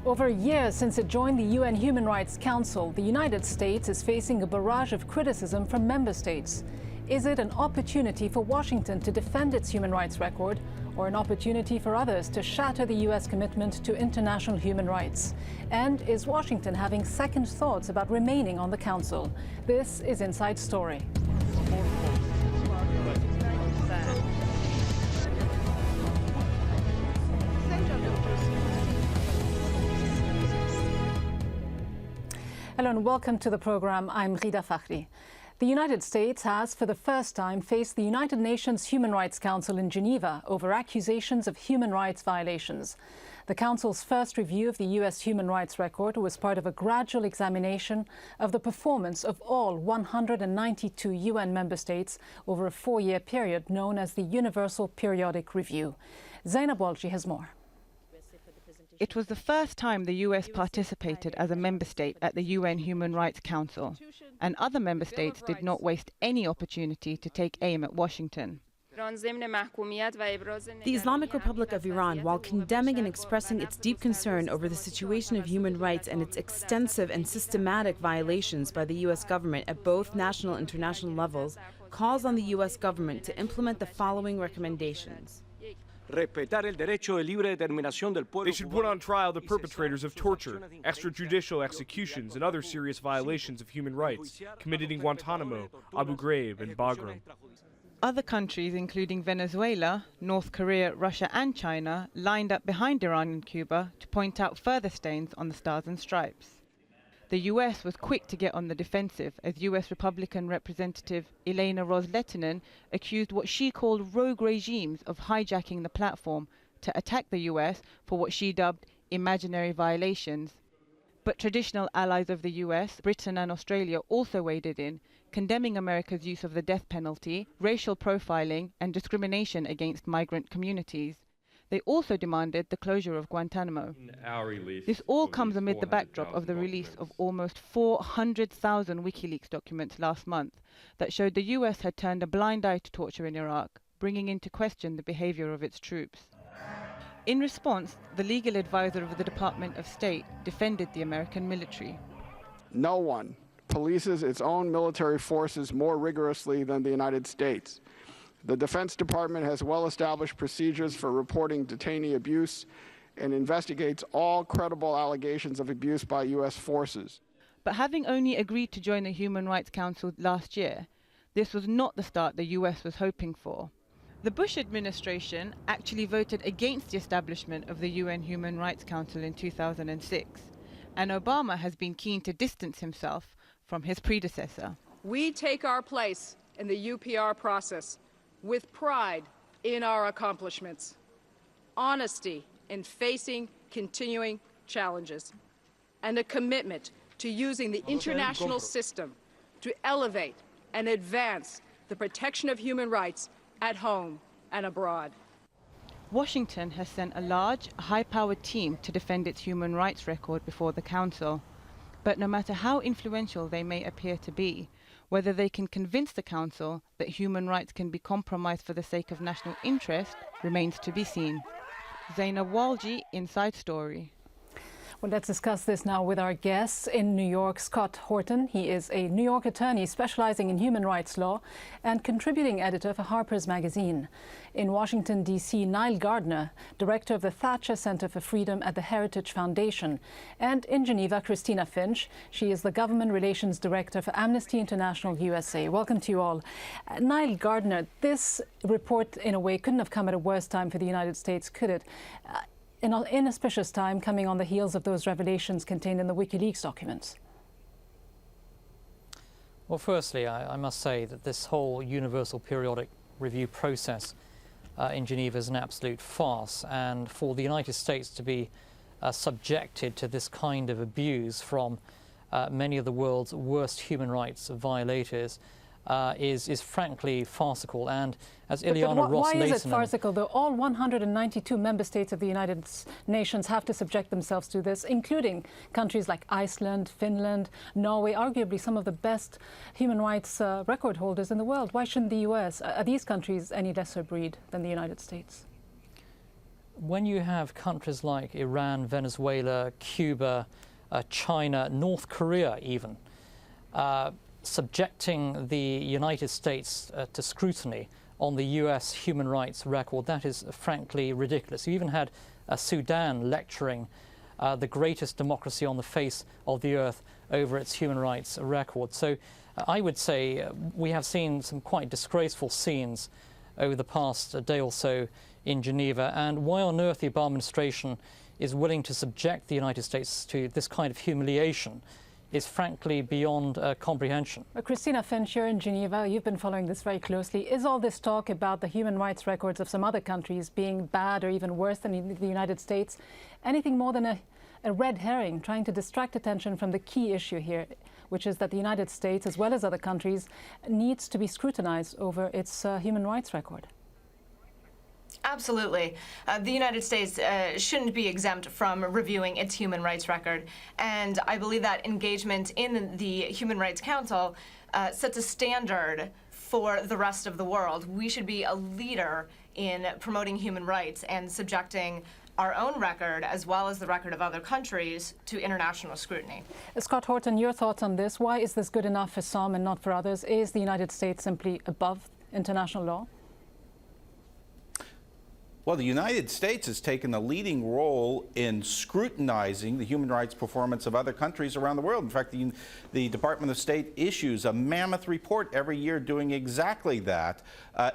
Over a year since it joined the UN Human Rights Council, the United States is facing a barrage of criticism from member states. Is it an opportunity for Washington to defend its human rights record, or an opportunity for others to shatter the US commitment to international human rights? And is Washington having second thoughts about remaining on the Council? This is Inside Story. Hello and welcome to the program. I'm Rida Fakhri. The United States has, for the first time, faced the United Nations Human Rights Council in Geneva over accusations of human rights violations. The Council's first review of the US human rights record was part of a gradual examination of the performance of all 192 UN member states over a 4-year period known as the Universal Periodic Review. Zainab Walji has more. It was the first time the US participated as a member state at the UN Human Rights Council, and other member states did not waste any opportunity to take aim at Washington. The Islamic Republic of Iran, while condemning and expressing its deep concern over the situation of human rights and its extensive and systematic violations by the US government at both national and international levels, calls on the US government to implement the following recommendations. They should put on trial the perpetrators of torture, extrajudicial executions, and other serious violations of human rights committed in Guantanamo, Abu Ghraib, and Bagram. Other countries, including Venezuela, North Korea, Russia, and China, lined up behind Iran and Cuba to point out further stains on the Stars and Stripes. The US was quick to get on the defensive as US Republican Representative Elena Ros-Lehtinen accused what she called rogue regimes of hijacking the platform to attack the US for what she dubbed imaginary violations. But traditional allies of the US, Britain and Australia, also waded in, condemning America's use of the death penalty, racial profiling, and discrimination against migrant communities. They also demanded the closure of Guantanamo. This all comes amid the backdrop of the release of almost 400,000 WikiLeaks documents last month that showed the US had turned a blind eye to torture in Iraq, bringing into question the behavior of its troops. In response, the legal advisor of the Department of State defended the American military. No one polices its own military forces more rigorously than the United States. The Defense Department has well-established procedures for reporting detainee abuse and investigates all credible allegations of abuse by U.S. forces. But having only agreed to join the Human Rights Council last year, this was not the start the U.S. was hoping for. The Bush administration actually voted against the establishment of the UN Human Rights Council in 2006, and Obama has been keen to distance himself from his predecessor. We take our place in the UPR process with pride in our accomplishments, honesty in facing continuing challenges, and a commitment to using the international system to elevate and advance the protection of human rights at home and abroad. Washington has sent a large, high-powered team to defend its human rights record before the Council. But no matter how influential they may appear to be, whether they can convince the Council that human rights can be compromised for the sake of national interest remains to be seen. Zainab Walji, Inside Story. Well, let's discuss this now with our guests in New York, Scott Horton. He is a New York attorney specializing in human rights law and contributing editor for Harper's Magazine. In Washington, D.C., Nile Gardner, director of the Thatcher Center for Freedom at the Heritage Foundation. And in Geneva, Cristina Finch. She is the government relations director for Amnesty International USA. Welcome to you all. Nile Gardner, this report, in a way, couldn't have come at a worse time for the United States, could it? An inauspicious time coming on the heels of those revelations contained in the WikiLeaks documents. Well, firstly, I must say that this whole Universal Periodic Review process in Geneva is an absolute farce, and for the United States to be subjected to this kind of abuse from many of the world's worst human rights violators is frankly farcical. And as Ileana Ross why is it farcical, though? All 192 member states of the United Nations have to subject themselves to this, including countries like Iceland, Finland, Norway, arguably some of the best human rights record holders in the world. Why shouldn't the US? Are these countries any lesser breed than the United States? when you have countries like Iran, Venezuela, Cuba, China, North Korea even, subjecting the United States to scrutiny on the US human rights record, that is frankly ridiculous. You even had Sudan lecturing the greatest democracy on the face of the earth over its human rights record. So I would say we have seen some quite disgraceful scenes over the past day or so in Geneva, and why on earth the Obama administration is willing to subject the United States to this kind of humiliation is frankly beyond comprehension. Cristina, Finch, you're in Geneva. You've been following this very closely. Is all this talk about the human rights records of some other countries being bad or even worse than the United States anything more than a red herring, trying to distract attention from the key issue here, which is that the United States, as well as other countries, needs to be scrutinized over its human rights record? Absolutely. The United States shouldn't be exempt from reviewing its human rights record. And I believe that engagement in the Human Rights Council sets a standard for the rest of the world. We should be a leader in promoting human rights and subjecting our own record, as well as the record of other countries, to international scrutiny. Scott Horton, your thoughts on this? Why is this good enough for some and not for others? Is the United States simply above international law? Well, the United States has taken a leading role in scrutinizing the human rights performance of other countries around the world. In fact, the Department of State issues a mammoth report every year doing exactly that.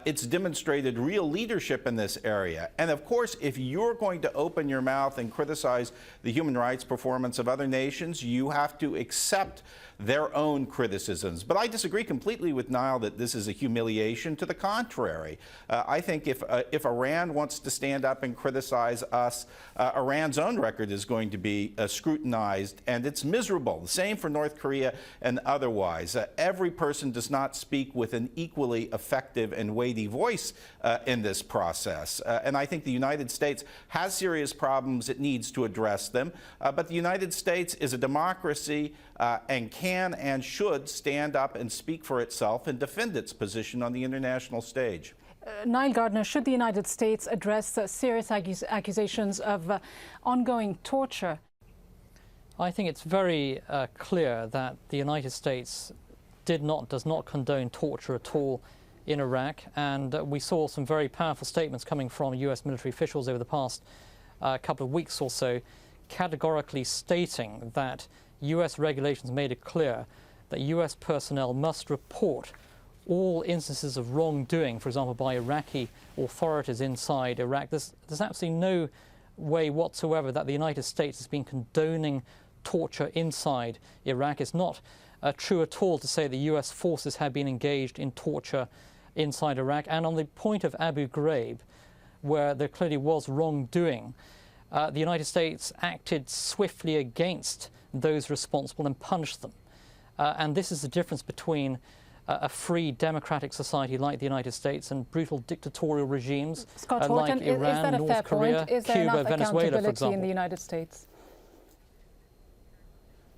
It's demonstrated real leadership in this area. And of course, if you're going to open your mouth and criticize the human rights performance of other nations, you have to accept their own criticisms. But I disagree completely with Nile that this is a humiliation. To the contrary, I think if Iran wants to stand up and criticize us, Iran's own record is going to be scrutinized, and it's miserable. The same for North Korea and otherwise. Every person does not speak with an equally effective and weighty voice in this process. And I think the United States has serious problems. It needs to address them. But the United States is a democracy and can and should stand up and speak for itself and defend its position on the international stage. Niall Gardner, should the United States address serious accusations of ongoing torture? I think it's very clear that the United States does not condone torture at all in Iraq, and we saw some very powerful statements coming from US military officials over the past couple of weeks or so, categorically stating that US regulations made it clear that US personnel must report all instances of wrongdoing, for example, by Iraqi authorities inside Iraq. There's absolutely no way whatsoever that the United States has been condoning torture inside Iraq. It's not true at all to say the US forces have been engaged in torture inside Iraq. And on the point of Abu Ghraib, where there clearly was wrongdoing, the United States acted swiftly against those responsible and punished them. And this is the difference between a free democratic society like the United States and brutal dictatorial regimes Scott Horton, like Iran, is that a North fair Korea, point? Is there Cuba, enough Venezuela, for accountability example. in the United States?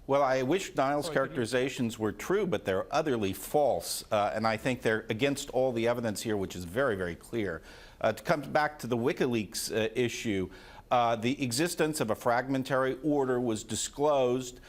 Well, I wish Niall's characterizations were true, but they're utterly false. And I think they're against all the evidence here, which is very, very clear. To come back to the WikiLeaks issue, the existence of a fragmentary order was disclosed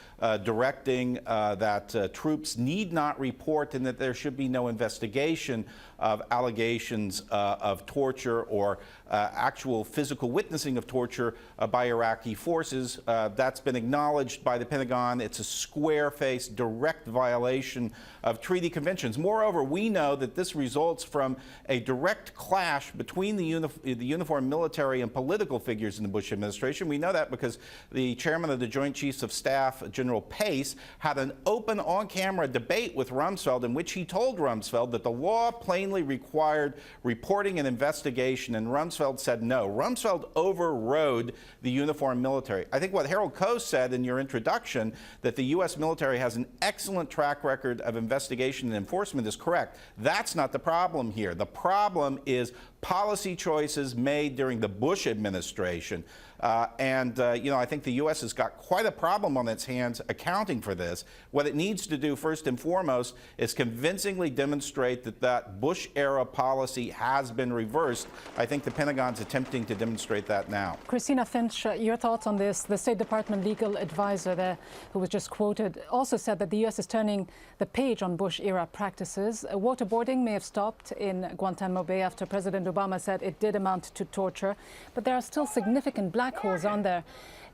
directing that troops need not report and that there should be no investigation of allegations of torture or actual physical witnessing of torture by Iraqi forces. That's been acknowledged by the Pentagon. It's a square-faced, direct violation of treaty conventions. Moreover, we know that this results from a direct clash between the uniformed military and political figures in the Bush administration. We know that because the chairman of the Joint Chiefs of Staff, General Pace, had an open on-camera debate with Rumsfeld in which he told Rumsfeld that the law plainly required reporting and investigation, and Rumsfeld said no. Rumsfeld overrode the uniformed military. I think what Harold Coe said in your introduction, that the U.S. military has an excellent track record of investigation and enforcement, is correct. That's not the problem here. The problem is policy choices made during the Bush administration. I think the U.S. has got quite a problem on its hands accounting for this. What it needs to do first and foremost is convincingly demonstrate that that Bush-era policy has been reversed. I think the Pentagon's attempting to demonstrate that now. Cristina, Finch, your thoughts on this? The State Department legal advisor there, who was just quoted, also said that the U.S. is turning the page on Bush-era practices. Waterboarding may have stopped in Guantanamo Bay after President Obama said it did amount to torture, but there are still significant black holes on there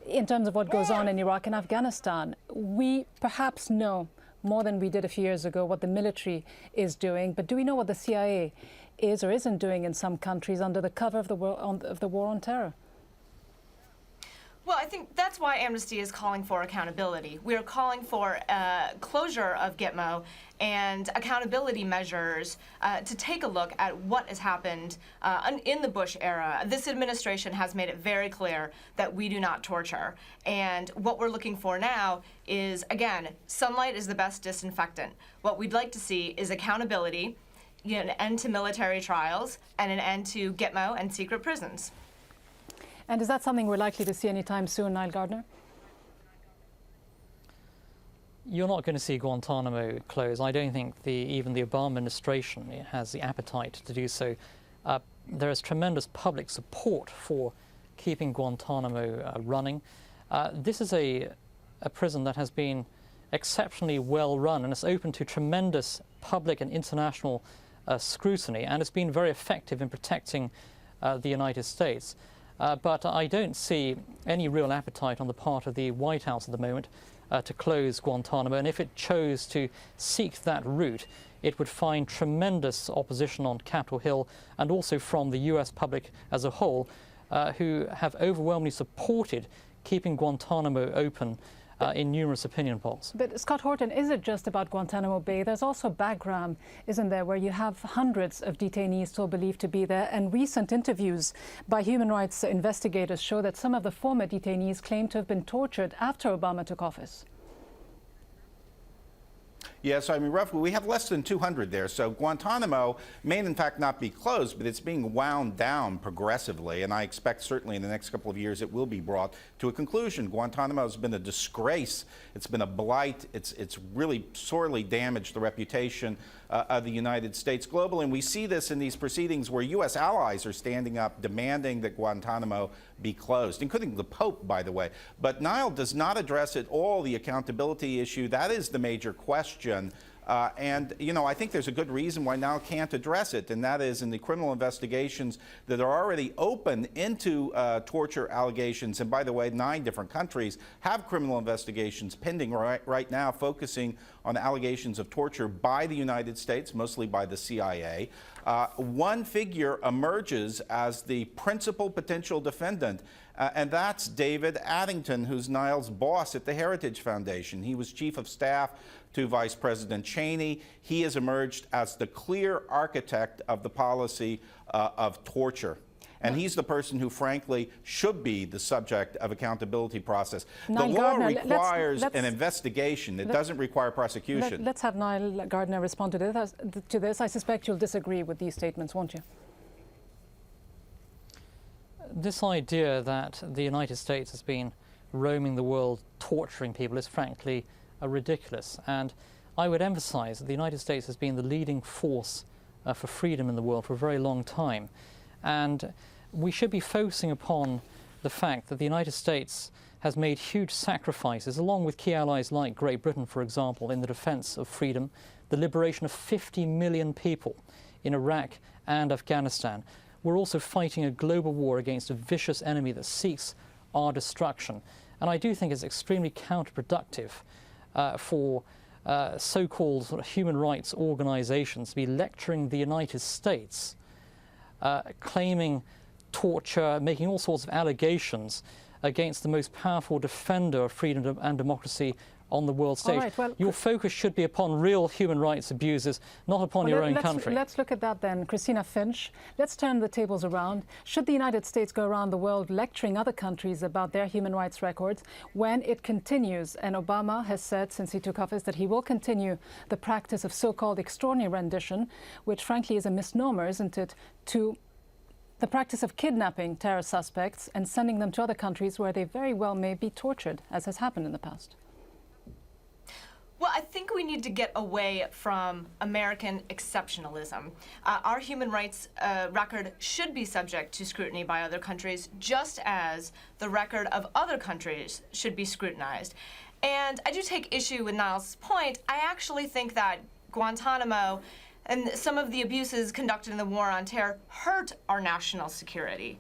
in terms of what goes on in Iraq and Afghanistan. We perhaps know more than we did a few years ago what the military is doing, but do we know what the CIA is or isn't doing in some countries under the cover of the war on terror? Well, I think that's why Amnesty is calling for accountability. We are calling for closure of Gitmo and accountability measures to take a look at what has happened in the Bush era. This administration has made it very clear that we do not torture. And what we're looking for now is, again, sunlight is the best disinfectant. What we'd like to see is accountability, an end to military trials, and an end to Gitmo and secret prisons. And is that something we're likely to see anytime soon, Niall Gardner? You're not going to see Guantanamo close. I don't think even the Obama administration has the appetite to do so. There is tremendous public support for keeping Guantanamo running. This is a prison that has been exceptionally well run, and it's open to tremendous public and international scrutiny, and it's been very effective in protecting the United States. But I don't see any real appetite on the part of the White House at the moment to close Guantanamo. And if it chose to seek that route, it would find tremendous opposition on Capitol Hill and also from the US public as a whole, who have overwhelmingly supported keeping Guantanamo open in numerous opinion polls. But Scott Horton, is it just about Guantanamo Bay? There's also Bagram, isn't there, where you have hundreds of detainees still believed to be there, and recent interviews by human rights investigators show that some of the former detainees claim to have been tortured after Obama took office. Yes, I mean, roughly, we have less than 200 there. So Guantanamo may, in fact, not be closed, but it's being wound down progressively. And I expect certainly in the next couple of years it will be brought to a conclusion. Guantanamo has been a disgrace. It's been a blight. It's really sorely damaged the reputation of the United States globally. And we see this in these proceedings where U.S. allies are standing up demanding that Guantanamo be closed, including the Pope, by the way. But Nile does not address at all the accountability issue. That is the major question. I think there's a good reason why Nile can't address it, and that is in the criminal investigations that are already open into torture allegations. And by the way, 9 different countries have criminal investigations pending right now, focusing on allegations of torture by the United States, mostly by the CIA. One figure emerges as the principal potential defendant, and that's David Addington, who's Nile's boss at the Heritage Foundation. He was chief of staff to Vice President Cheney. He has emerged as the clear architect of the policy of torture. And he's the person who, frankly, should be the subject of accountability process. The law requires an investigation. It doesn't require prosecution. Let's have Niall Gardner respond to this. I suspect you'll disagree with these statements, won't you? This idea that the United States has been roaming the world torturing people is frankly ridiculous. And I would emphasize that the United States has been the leading force for freedom in the world for a very long time. And we should be focusing upon the fact that the United States has made huge sacrifices, along with key allies like Great Britain, for example, in the defense of freedom, the liberation of 50 million people in Iraq and Afghanistan. We're also fighting a global war against a vicious enemy that seeks our destruction. And I do think it's extremely counterproductive for so-called sort of human rights organizations to be lecturing the United States, claiming torture, making all sorts of allegations against the most powerful defender of freedom and democracy on the world stage. Right, well, your focus should be upon real human rights abuses, not upon your own country. Let's look at that then. Cristina, Finch, let's turn the tables around. Should the United States go around the world lecturing other countries about their human rights records when it continues? And Obama has said since he took office that he will continue the practice of so-called extraordinary rendition, which frankly is a misnomer, isn't it, to the practice of kidnapping terror suspects and sending them to other countries where they very well may be tortured, as has happened in the past? Well, I think we need to get away from American exceptionalism. Our human rights record should be subject to scrutiny by other countries, just as the record of other countries should be scrutinized. And I do take issue with Niall's point. I actually think that Guantanamo and some of the abuses conducted in the war on terror hurt our national security.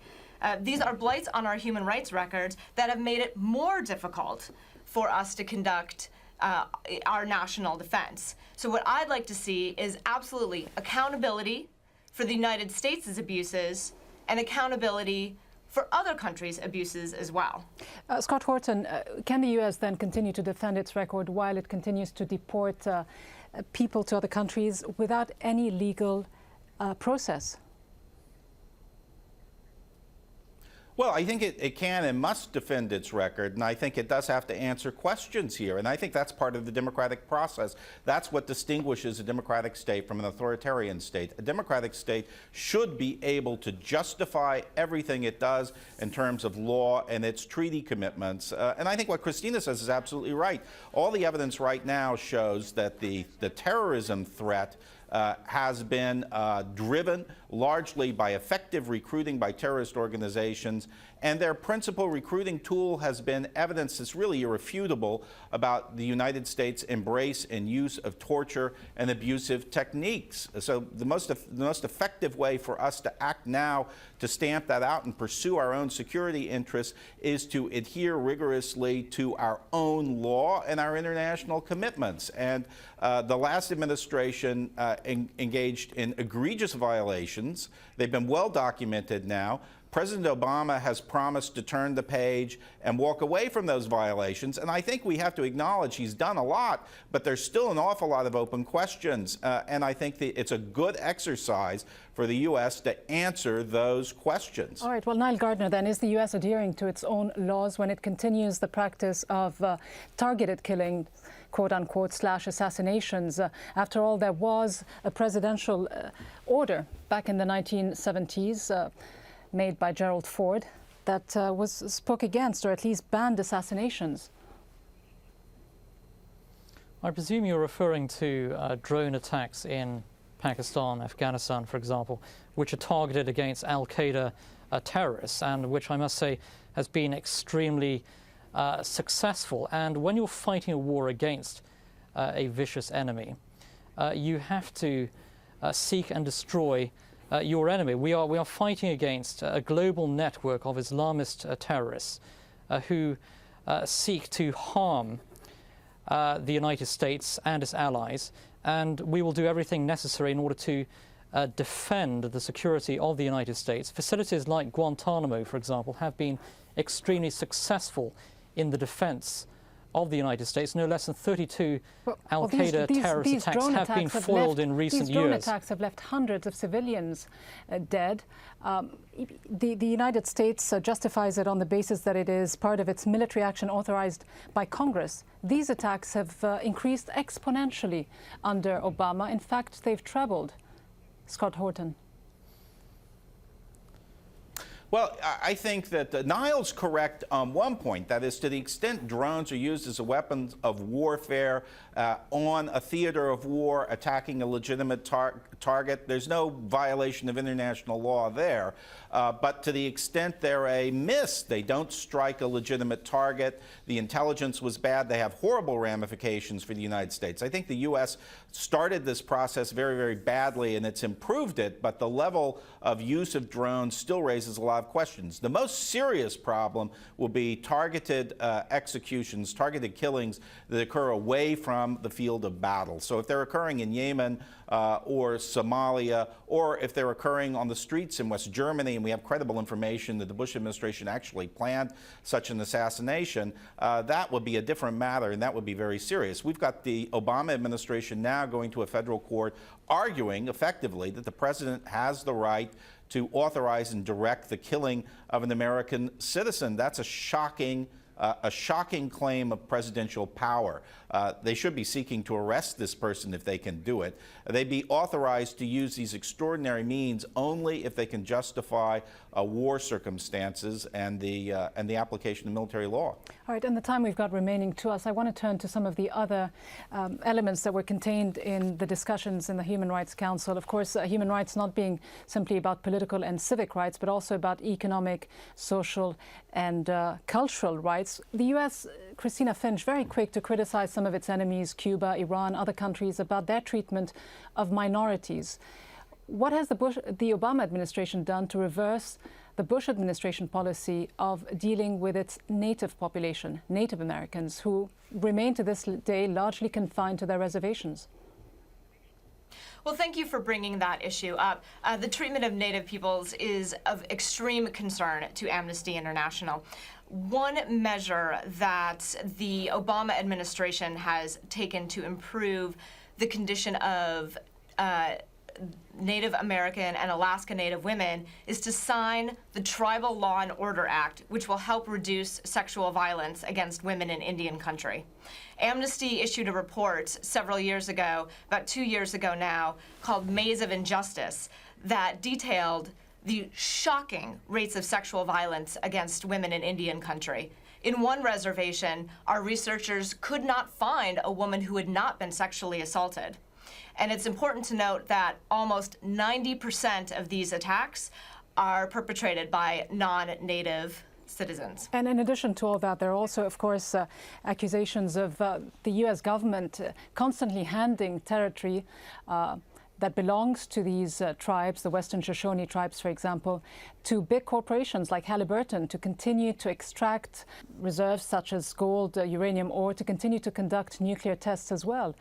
These are blights on our human rights records that have made it more difficult for us to conduct our national defense. So what I'd like to see is absolutely accountability for the United States' abuses and accountability for other countries' abuses as well. Scott Horton, can the U.S. then continue to defend its record while it continues to deport people to other countries without any legal process? Well, I think it can and must defend its record, and I think it does have to answer questions here, and I think that's part of the democratic process. That's what distinguishes a democratic state from an authoritarian state. A democratic state should be able to justify everything it does in terms of law and its treaty commitments, and I think what Cristina says is absolutely right. All the evidence right now shows that the terrorism threat has been driven largely by effective recruiting by terrorist organizations, and their principal recruiting tool has been evidence that's really irrefutable about the United States' embrace and use of torture and abusive techniques. So the most effective way for us to act now to stamp that out and pursue our own security interests is to adhere rigorously to our own law and our international commitments. And the last administration engaged in egregious violations. They've been well documented now. President Obama has promised to turn the page and walk away from those violations, and I think we have to acknowledge he's done a lot, but there's still an awful lot of open questions, and I think that it's a good exercise for the U.S. to answer those questions. All right, well, Niall Gardner, then, is the U.S. adhering to its own laws when it continues the practice of targeted killing, quote-unquote, / assassinations? After all, there was a presidential order back in the 1970s made by Gerald Ford that spoke against, or at least banned, assassinations. I presume you're referring to drone attacks in Pakistan, Afghanistan, for example, which are targeted against al-Qaeda terrorists, and which I must say has been extremely successful. And when you're fighting a war against a vicious enemy, you have to seek and destroy your enemy. We are fighting against a global network of Islamist terrorists who seek to harm the United States and its allies, and we will do everything necessary in order to defend the security of the United States. Facilities like Guantanamo, for example, have been extremely successful in the defense of the United States. No less than 32 al-Qaeda terrorist attacks have been foiled in recent years. These drone attacks have left hundreds of civilians dead. The United States justifies it on the basis that it is part of its military action authorized by Congress. These attacks have increased exponentially under Obama. In fact, they've trebled. Scott Horton. Well, I think that Niall's correct on one point. That is, to the extent drones are used as a weapon of warfare on a theater of war, attacking a legitimate target, there's no violation of international law there. But to the extent they're a miss, they don't strike a legitimate target, the intelligence was bad, they have horrible ramifications for the United States. I think the U.S. started this process very, very badly, and it's improved it, but the level of use of drones still raises a lot of questions. The most serious problem will be targeted executions, targeted killings that occur away from the field of battle. So if they're occurring in Yemen or Somalia, or if they're occurring on the streets in West Germany, and we have credible information that the Bush administration actually planned such an assassination, that would be a different matter, and that would be very serious. We've got the Obama administration now going to a federal court arguing effectively that the president has the right to authorize and direct the killing of an American citizen. That's a shocking a shocking claim of presidential power. They should be seeking to arrest this person if they can do it. They'd be authorized to use these extraordinary means only if they can justify war circumstances and the application of military law. All right, in the time we've got remaining to us, I want to turn to some of the other elements that were contained in the discussions in the Human Rights Council. Of course, human rights not being simply about political and civic rights, but also about economic, social, and cultural rights. The U.S., Cristina, Finch, very quick to criticize some of its enemies, Cuba, Iran, other countries, about their treatment of minorities. What has the Obama administration done to reverse the Bush administration policy of dealing with its native population, Native Americans, who remain to this day largely confined to their reservations? Well, thank you for bringing that issue up. The treatment of Native peoples is of extreme concern to Amnesty International. One measure that the Obama administration has taken to improve the condition of Native American and Alaska Native women is to sign the Tribal Law and Order Act, which will help reduce sexual violence against women in Indian country. Amnesty issued a report several years ago, about 2 years ago now, called Maze of Injustice, that detailed the shocking rates of sexual violence against women in Indian country. In one reservation, our researchers could not find a woman who had not been sexually assaulted. And it's important to note that almost 90% of these attacks are perpetrated by non-native citizens. And in addition to all that, there are also, of course, accusations of the U.S. government constantly handing territory that belongs to these tribes, the Western Shoshone tribes, for example, to big corporations like Halliburton to continue to extract reserves such as gold, uranium ore, to continue to conduct nuclear tests as well.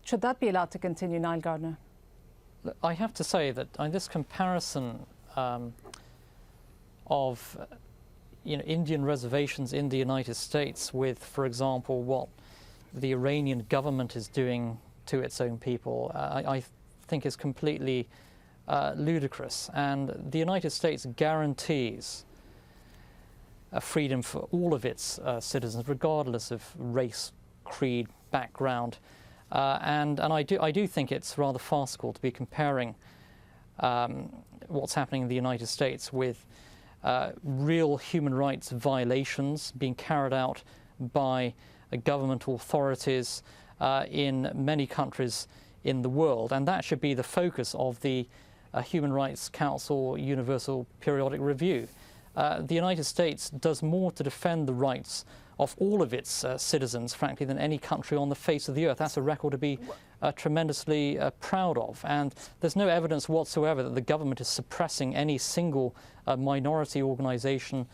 Should that be allowed to continue, Niall Gardner? I have to say that this comparison of Indian reservations in the United States with, for example, what the Iranian government is doing to its own people, I think is completely ludicrous. And the United States guarantees freedom for all of its citizens, regardless of race, creed, background. And I do think it's rather farcical to be comparing what's happening in the United States with real human rights violations being carried out by government authorities in many countries in the world. And that should be the focus of the Human Rights Council Universal Periodic Review. The United States does more to defend the rights of all of its citizens, frankly, than any country on the face of the earth. That's a record to be tremendously proud of. And there's no evidence whatsoever that the government is suppressing any single minority organization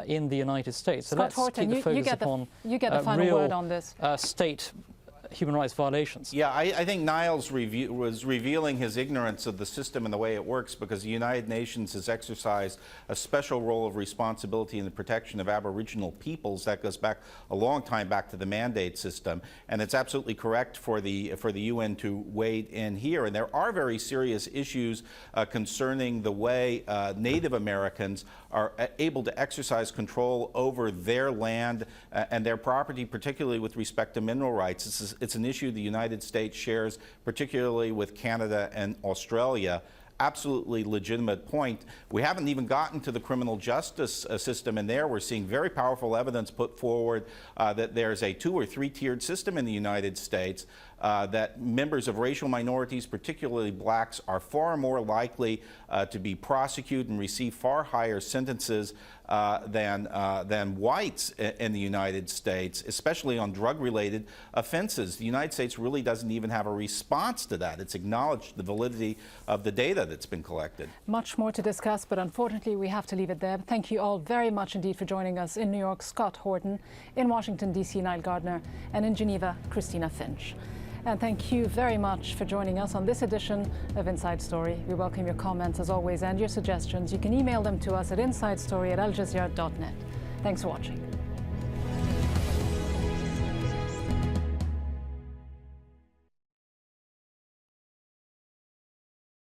in the United States. So Scott let's Horton, keep the focus upon you get the final real word on this. State human rights violations. Yeah, I think Niall's review was revealing his ignorance of the system and the way it works, because the United Nations has exercised a special role of responsibility in the protection of Aboriginal peoples. That goes back a long time back to the mandate system, and it's absolutely correct for the UN to wade in here. And there are very serious issues concerning the way Native Americans are able to exercise control over their land and their property, particularly with respect to mineral rights. It's an issue the United States shares, particularly with Canada and Australia. Absolutely legitimate point. We haven't even gotten to the criminal justice system, and there we're seeing very powerful evidence put forward that there's a 2- or 3-tiered system in the United States, that members of racial minorities, particularly blacks, are far more likely to be prosecuted and receive far higher sentences than whites in the United States, especially on drug-related offenses. The United States really doesn't even have a response to that. It's acknowledged the validity of the data that's been collected. Much more to discuss, but unfortunately we have to leave it there. Thank you all very much indeed for joining us. In New York, Scott Horton; in Washington, D.C., Niall Gardner; and in Geneva, Cristina Finch. And thank you very much for joining us on this edition of Inside Story. We welcome your comments as always and your suggestions. You can email them to us at insidestory@aljazeera.net. Thanks for watching.